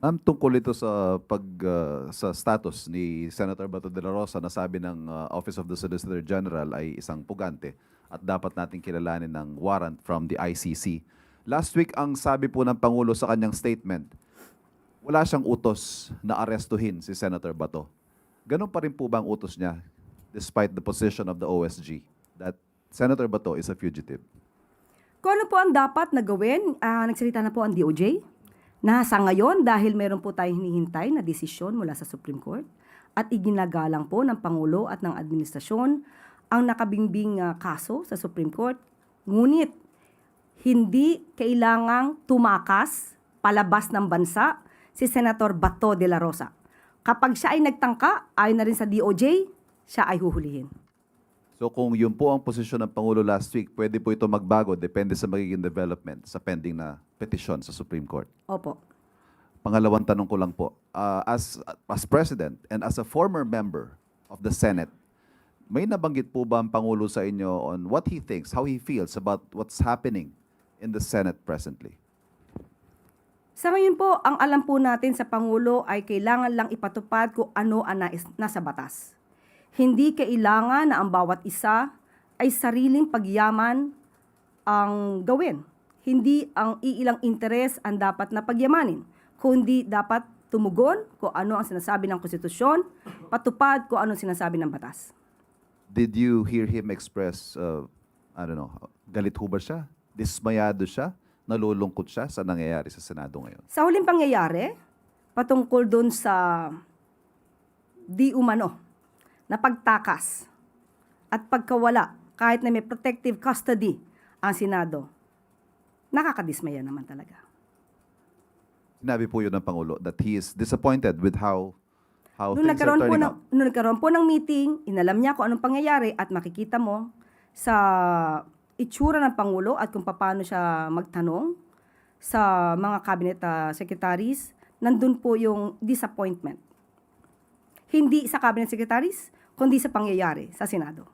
Tungkol ito sa sa status ni Senator Bato de la Rosa na sabi ng Office of the Solicitor General ay isang pugante at dapat nating kilalanin ng warrant from the ICC. Last week, ang sabi po ng Pangulo sa kanyang statement, wala siyang utos na arestuhin si Senator Bato. Ganun pa rin po ba ang utos niya despite the position of the OSG that Senator Bato is a fugitive? Kung ano po ang dapat na gawin, nagsalita na po ang DOJ na sa ngayon dahil meron po tayong hinihintay na desisyon mula sa Supreme Court at iginagalang po ng Pangulo at ng administrasyon ang nakabingbing kaso sa Supreme Court. Ngunit hindi kailangang tumakas palabas ng bansa si Senator Bato de la Rosa. Kapag siya ay nagtangka, ayon na rin sa DOJ, siya ay huhulihin. So kung yun po ang posisyon ng Pangulo last week, pwede po ito magbago depende sa magiging development sa pending na petisyon sa Supreme Court. Opo. Pangalawang tanong ko lang po, as President and as a former member of the Senate, may nabanggit po ba ang Pangulo sa inyo on what he thinks, how he feels about what's happening in the Senate presently? Sa ngayon po, ang alam po natin sa Pangulo ay kailangan lang ipatupad kung ano ang nasa batas. Hindi kailangan na ang bawat isa ay sariling pagyaman ang gawin. Hindi ang iilang interes ang dapat na pagyamanin, kundi dapat tumugon kung ano ang sinasabi ng konstitusyon, patupad kung ano ang sinasabi ng batas. Did you hear him express, galit ho ba siya? Dismayado siya? Nalulungkot siya sa nangyayari sa Senado ngayon? Sa huling pangyayari, patungkol dun sa di umano na pagtakas at pagkawala kahit na may protective custody ang Senado, nakakadismaya naman talaga. Sinabi po yun ng Pangulo that he is disappointed with how Nung things are turning out. nung nagkaroon po ng meeting, inalam niya kung anong pangyayari at makikita mo sa itsura ng Pangulo at kung paano siya magtanong sa mga cabinet secretaries, nandun po yung disappointment. Hindi sa cabinet secretaries, kundi sa pangyayari sa Senado.